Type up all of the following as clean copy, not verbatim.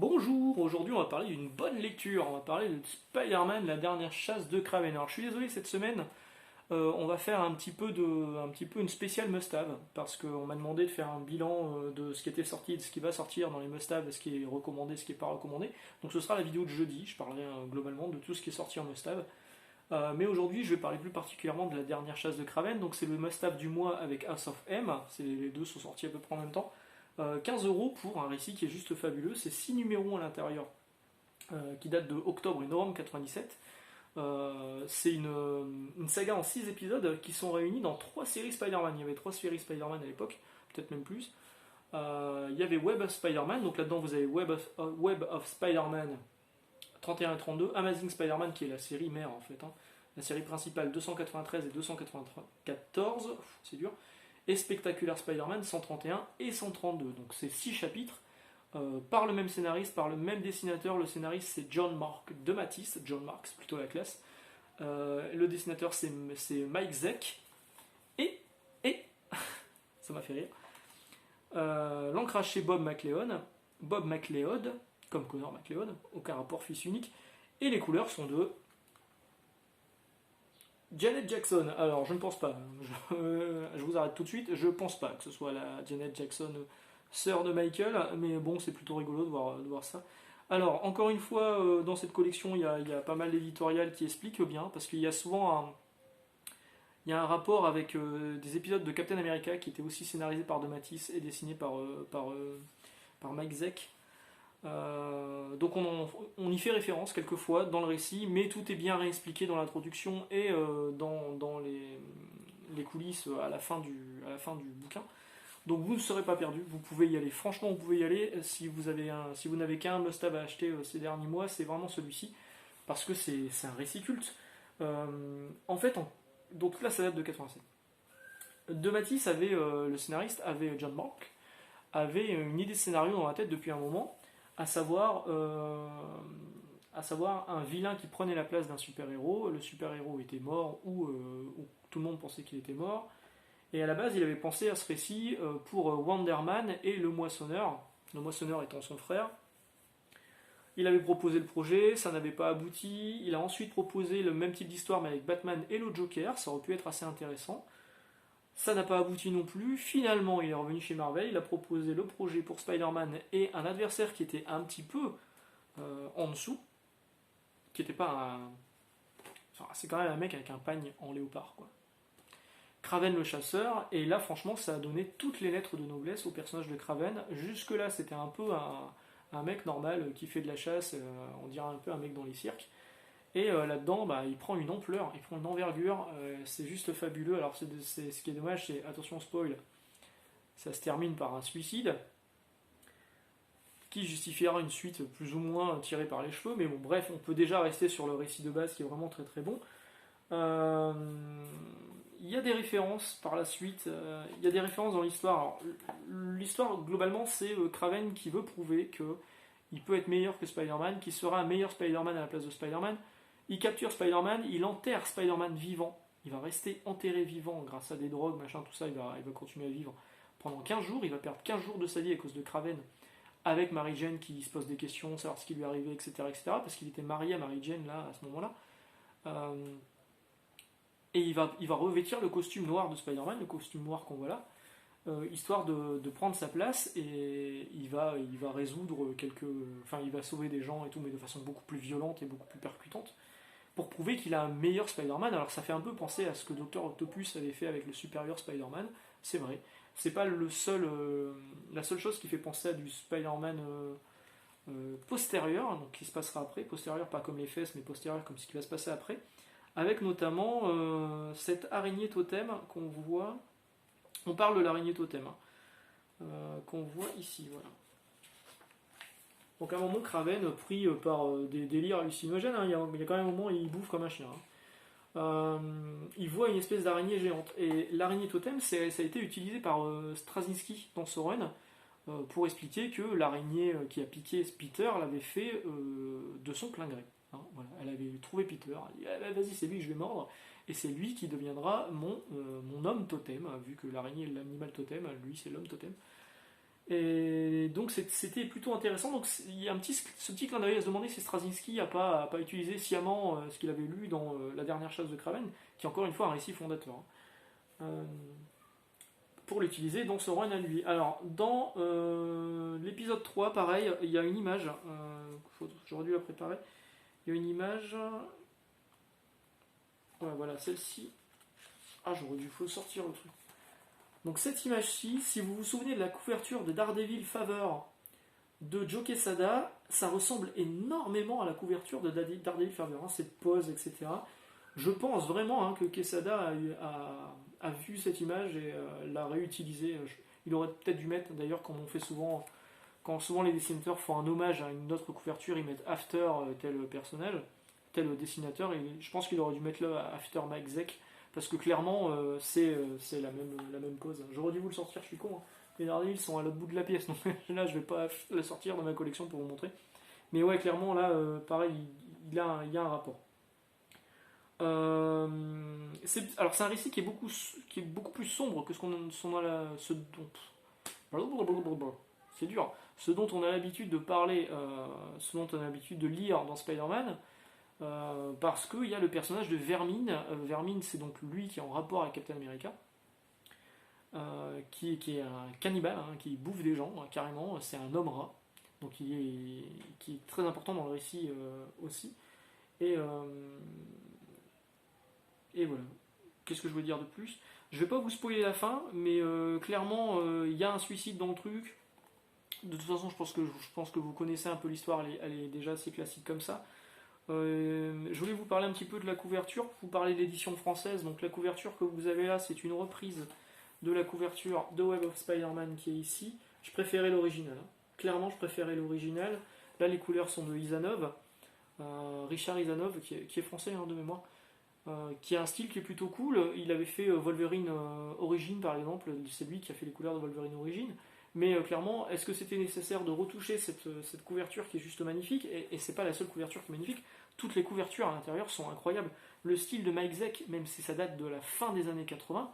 Bonjour, aujourd'hui on va parler d'une bonne lecture, on va parler de Spider-Man, la dernière chasse de Kraven. Alors je suis désolé, cette semaine on va faire un petit peu une spéciale must-have, parce qu'on m'a demandé de faire un bilan de ce qui était sorti, de ce qui va sortir dans les must-have, ce qui est recommandé, ce qui n'est pas recommandé. Donc ce sera la vidéo de jeudi, je parlerai globalement de tout ce qui est sorti en must-have. Mais aujourd'hui je vais parler plus particulièrement de la dernière chasse de Kraven, donc c'est le must-have du mois avec House of M, les deux sont sortis à peu près en même temps. 15 € pour un récit qui est juste fabuleux, c'est 6 numéros à l'intérieur qui datent de octobre et novembre 97. C'est une saga en 6 épisodes qui sont réunis dans 3 séries Spider-Man. Il y avait 3 séries Spider-Man à l'époque, peut-être même plus. Il y avait Web of Spider-Man, donc là-dedans vous avez Web of Spider-Man 31 et 32, Amazing Spider-Man qui est la série mère en fait, hein. La série principale 293 et 294, c'est dur, et Spectacular Spider-Man 131 et 132. Donc c'est 6 chapitres par le même scénariste, par le même dessinateur. Le scénariste c'est John Mark de Matisse, John Mark c'est plutôt la classe. Le dessinateur c'est Mike Zeck et ça m'a fait rire. L'ancrage c'est Bob McLeod, comme Connor McLeod, aucun rapport fils unique. Et les couleurs sont de Janet Jackson. Alors je ne pense pas, je vous arrête tout de suite, je pense pas que ce soit la Janet Jackson sœur de Michael, mais bon, c'est plutôt rigolo de voir ça. Alors, encore une fois, dans cette collection, il y a pas mal d'éditorial qui expliquent bien, parce qu'il y a souvent il y a un rapport avec des épisodes de Captain America qui étaient aussi scénarisés par De Matisse et dessinés par Mike Zeck. Donc on y fait référence quelquefois dans le récit, mais tout est bien réexpliqué dans l'introduction et dans les coulisses à la fin du bouquin. Donc vous ne serez pas perdu, vous pouvez y aller. Franchement, vous pouvez y aller. Si vous n'avez qu'un must-have à acheter ces derniers mois, c'est vraiment celui-ci, parce que c'est un récit culte. En fait, donc là, ça date de 87. De Matisse le scénariste John Mark, avait une idée de scénario dans la tête depuis un moment, à savoir un vilain qui prenait la place d'un super-héros. Le super-héros était mort ou tout le monde pensait qu'il était mort. Et à la base, il avait pensé à ce récit pour Wonder Man et le Moissonneur étant son frère. Il avait proposé le projet, ça n'avait pas abouti. Il a ensuite proposé le même type d'histoire mais avec Batman et le Joker, ça aurait pu être assez intéressant. Ça n'a pas abouti non plus. Finalement, il est revenu chez Marvel, il a proposé le projet pour Spider-Man et un adversaire qui était un petit peu en dessous, qui n'était pas un... Enfin, c'est quand même un mec avec un pagne en léopard, quoi. Kraven le chasseur, et là franchement ça a donné toutes les lettres de noblesse au personnage de Kraven. Jusque là c'était un peu un mec normal qui fait de la chasse, on dirait un peu un mec dans les cirques. Et là-dedans il prend une ampleur, il prend une envergure, c'est juste fabuleux. Alors ce qui est dommage, c'est, attention spoil, ça se termine par un suicide, qui justifiera une suite plus ou moins tirée par les cheveux, mais bon bref, on peut déjà rester sur le récit de base qui est vraiment très très bon. Il y a des références par la suite, il y a des références dans l'histoire. Alors, l'histoire, globalement, c'est Kraven qui veut prouver qu'il peut être meilleur que Spider-Man, qu'il sera un meilleur Spider-Man à la place de Spider-Man. Il capture Spider-Man, il enterre Spider-Man vivant. Il va rester enterré vivant grâce à des drogues, machin, tout ça. Il va continuer à vivre pendant 15 jours. Il va perdre 15 jours de sa vie à cause de Kraven, avec Mary Jane qui se pose des questions, savoir ce qui lui est arrivé, etc. etc. parce qu'il était marié à Mary Jane là, à ce moment-là. Et il va revêtir le costume noir de Spider-Man, le costume noir qu'on voit là, histoire de prendre sa place, et il va résoudre enfin il va sauver des gens et tout, mais de façon beaucoup plus violente et beaucoup plus percutante, pour prouver qu'il a un meilleur Spider-Man. Alors ça fait un peu penser à ce que Dr Octopus avait fait avec le supérieur Spider-Man, c'est vrai. C'est pas la seule chose qui fait penser à du Spider-Man postérieur, donc qui se passera après, postérieur pas comme les fesses, mais postérieur comme ce qui va se passer après, avec notamment cette araignée totem qu'on voit. On parle de l'araignée totem, hein, qu'on voit ici, voilà. Donc à un moment, Kraven, pris par des délires hallucinogènes, hein, il y a quand même un moment où il bouffe comme un chien, hein. Il voit une espèce d'araignée géante. Et l'araignée totem, ça a été utilisé par Straczynski dans ce run, pour expliquer que l'araignée qui a piqué Peter l'avait fait de son plein gré. Hein, voilà. Elle avait trouvé Peter, elle dit ah, vas-y, c'est lui que je vais mordre, et c'est lui qui deviendra mon homme totem, vu que l'araignée est l'animal totem, lui c'est l'homme totem. Et donc c'était plutôt intéressant. Donc il y a ce petit clin d'œil à se demander si Straczynski n'a pas utilisé sciemment ce qu'il avait lu dans La dernière chasse de Kraven, qui est encore une fois un récit fondateur, hein, euh, pour l'utiliser dans ce run à lui. Alors dans l'épisode 3, pareil, il y a une image, j'aurais dû la préparer, il y a une image, ouais, voilà, celle-ci. Ah, j'aurais dû faut sortir le truc. Donc cette image-ci, si vous vous souvenez de la couverture de Daredevil Favor de Joe Quesada, ça ressemble énormément à la couverture de Daredevil Favor, hein, cette pose, etc. Je pense vraiment, hein, que Quesada a vu cette image et l'a réutilisée. Il aurait peut-être dû mettre, d'ailleurs, comme on fait souvent, quand souvent les dessinateurs font un hommage à une autre couverture, ils mettent After tel personnage, tel dessinateur, et je pense qu'il aurait dû mettre là After Mike Zeck, parce que clairement c'est la même cause. J'aurais dû vous le sortir, je suis con, hein. Les Daredevil sont à l'autre bout de la pièce, donc là je vais pas la sortir dans ma collection pour vous montrer. Mais ouais, clairement là, pareil, il y a un rapport. Alors c'est un récit qui est beaucoup plus sombre que ce dont c'est dur. Ce dont on a l'habitude de parler, ce dont on a l'habitude de lire dans Spider-Man, parce qu'il y a le personnage de Vermine. Vermine, c'est donc lui qui est en rapport avec Captain America, qui est un cannibale, hein, qui bouffe des gens, carrément. C'est un homme rat, donc qui est très important dans le récit aussi. Et, et voilà. Qu'est-ce que je veux dire de plus? Je vais pas vous spoiler la fin, mais clairement, il y a un suicide dans le truc. De toute façon, je pense que vous connaissez un peu l'histoire, elle est déjà assez classique comme ça. Je voulais vous parler un petit peu de la couverture, vous parler de l'édition française. Donc la couverture que vous avez là, c'est une reprise de la couverture de Web of Spider-Man qui est ici. Je préférais l'original, hein. Clairement, je préférais l'original. Là, les couleurs sont de Izanov, Richard Izanov, qui est français, hein, de mémoire, qui a un style qui est plutôt cool. Il avait fait Wolverine Origin, par exemple. C'est lui qui a fait les couleurs de Wolverine Origin. Mais clairement, est-ce que c'était nécessaire de retoucher cette couverture qui est juste magnifique? Et c'est pas la seule couverture qui est magnifique. Toutes les couvertures à l'intérieur sont incroyables. Le style de Mike Zeck, même si ça date de la fin des années 80,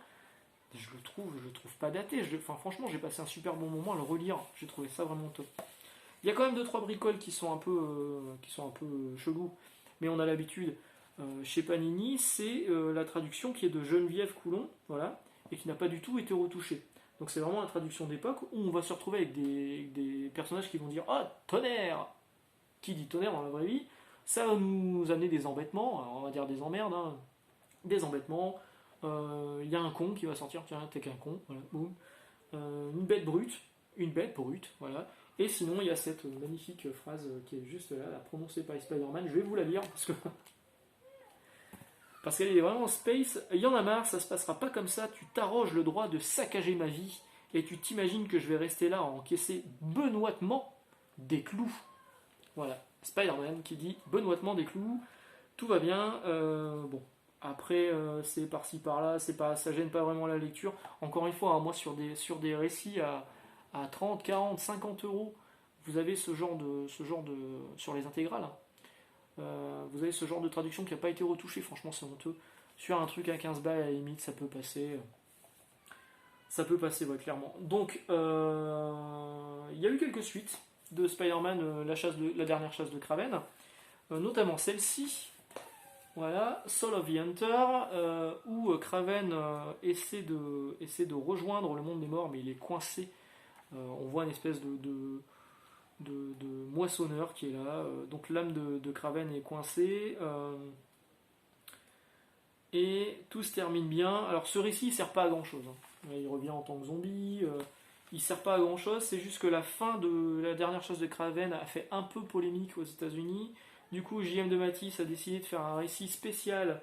je le trouve pas daté. Franchement, j'ai passé un super bon moment à le relire. J'ai trouvé ça vraiment top. Il y a quand même 2-3 bricoles qui sont un peu chelous, mais on a l'habitude. Chez Panini, c'est la traduction qui est de Geneviève Coulon, voilà, et qui n'a pas du tout été retouchée. Donc c'est vraiment la traduction d'époque où on va se retrouver avec des personnages qui vont dire ah, tonnerre. Qui dit tonnerre dans la vraie vie? Ça va nous amener des embêtements, alors on va dire des emmerdes, hein. Des embêtements. Il y a un con qui va sortir, tiens, t'es qu'un con, voilà, boum. Une bête brute, voilà. Et sinon, il y a cette magnifique phrase qui est juste là, prononcée par Spider-Man. Je vais vous la lire parce qu'elle est vraiment space. Il y en a marre, ça se passera pas comme ça. Tu t'arroges le droit de saccager ma vie et tu t'imagines que je vais rester là à encaisser benoîtement des clous. Voilà, Spider-Man qui dit benoîtement des clous. Tout va bien. Bon, après c'est par-ci par-là, ça gêne pas vraiment la lecture. Encore une fois, hein, moi sur des récits à 30, 40, 50 euros, vous avez ce genre de sur les intégrales, hein. Vous avez ce genre de traduction qui n'a pas été retouchée, franchement c'est honteux. Sur un truc à 15 balles, à la limite, ça peut passer. Ça peut passer, ouais, clairement. Donc, il y a eu quelques suites de Spider-Man, la dernière chasse de Kraven, notamment celle-ci, voilà, Soul of the Hunter, où Kraven essaie de rejoindre le monde des morts, mais il est coincé. On voit une espèce de moissonneur qui est là. Donc l'âme de Kraven est coincée. Et tout se termine bien. Alors ce récit, il sert pas à grand chose, hein. Il revient en tant que zombie. Il sert pas à grand chose. C'est juste que la fin de la dernière chasse de Kraven a fait un peu polémique aux États-Unis. Du coup, J.M. de Matisse a décidé de faire un récit spécial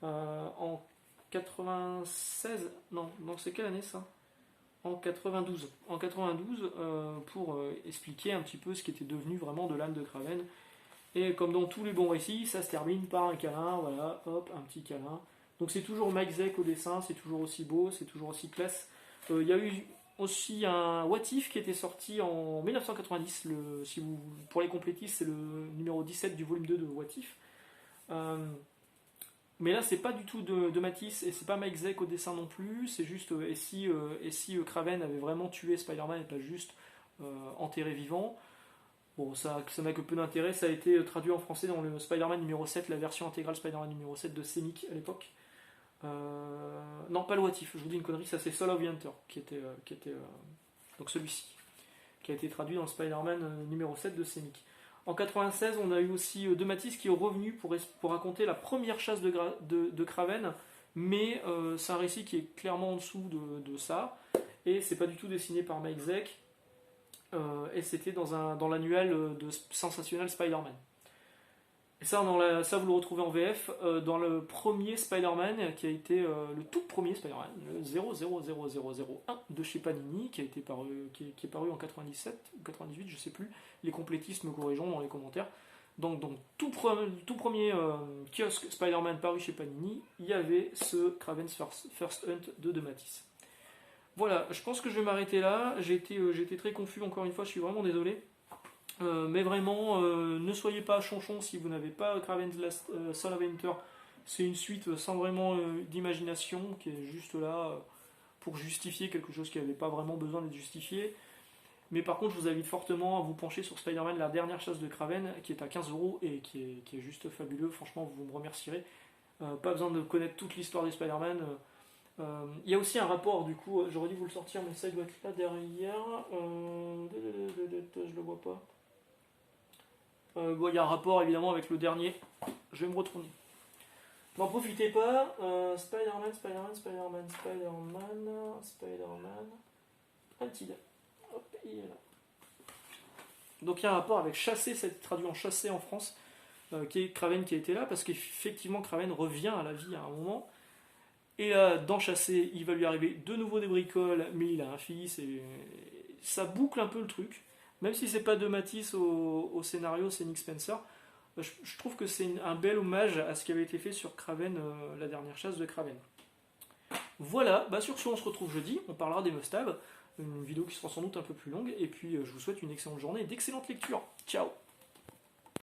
en 96. Non, c'est quelle année ça? En 92. En 92, pour expliquer un petit peu ce qui était devenu vraiment de l'âme de Kraven. Et comme dans tous les bons récits, ça se termine par un câlin, voilà, hop, un petit câlin. Donc c'est toujours Mike Zeck au dessin, c'est toujours aussi beau, c'est toujours aussi classe. Il y a eu aussi un What If qui était sorti en 1990, pour les complétistes, c'est le numéro 17 du volume 2 de What If. Mais là, c'est pas du tout de Matisse et c'est pas Mike Zeck au dessin non plus. C'est juste et si Kraven avait vraiment tué Spider-Man et pas juste enterré vivant. Bon, ça n'a que peu d'intérêt, ça a été traduit en français dans le Spider-Man numéro 7, la version intégrale Spider-Man numéro 7 de Semic à l'époque. Non, pas le What If, je vous dis une connerie, ça c'est Soul of the Hunter, donc celui-ci, qui a été traduit dans le Spider-Man numéro 7 de Semic. En 96, on a eu aussi De Matisse qui est revenu pour raconter la première chasse de Kraven, mais c'est un récit qui est clairement en dessous de ça, et c'est pas du tout dessiné par Mike Zeck, et c'était dans l'annuel de Sensational Spider-Man. Et ça, ça vous le retrouvez en VF dans le premier Spider-Man, qui a été le tout premier Spider-Man, le 00001 de chez Panini, qui est paru en 97 ou 98, je sais plus. Les complétistes me corrigeront dans les commentaires. Donc tout premier kiosque Spider-Man paru chez Panini, il y avait ce Kraven's First Hunt de Matisse. Voilà, je pense que je vais m'arrêter là. J'ai été très confus encore une fois, je suis vraiment désolé. Mais vraiment, ne soyez pas chonchon si vous n'avez pas Kraven's Soul of Hunter. C'est une suite sans vraiment d'imagination, qui est juste là pour justifier quelque chose qui n'avait pas vraiment besoin d'être justifié. Mais par contre, je vous invite fortement à vous pencher sur Spider-Man, la dernière chasse de Kraven, qui est à 15€ et qui est juste fabuleux. Franchement, vous me remercierez. Pas besoin de connaître toute l'histoire des Spider-Man. Il y a aussi un rapport, du coup, j'aurais dû vous le sortir, mais ça doit être là derrière. Je le vois pas. Il y a un rapport évidemment avec le dernier. Je vais me retourner. N'en profitez pas. Spider-Man. Antide. Hop, il est là. Donc il y a un rapport avec Chasser, c'est traduit en Chasser en France, qui est Kraven qui a été là, parce qu'effectivement Kraven revient à la vie à un moment. Et là, dans Chasser, il va lui arriver de nouveau des bricoles, mais il a un fils, et ça boucle un peu le truc. Même si c'est pas de Matisse au scénario, c'est Nick Spencer, je trouve que c'est un bel hommage à ce qui avait été fait sur Kraven, la dernière chasse de Kraven. Voilà, sur ce on se retrouve jeudi, on parlera des must-have, une vidéo qui sera sans doute un peu plus longue, et puis je vous souhaite une excellente journée et d'excellentes lectures. Ciao!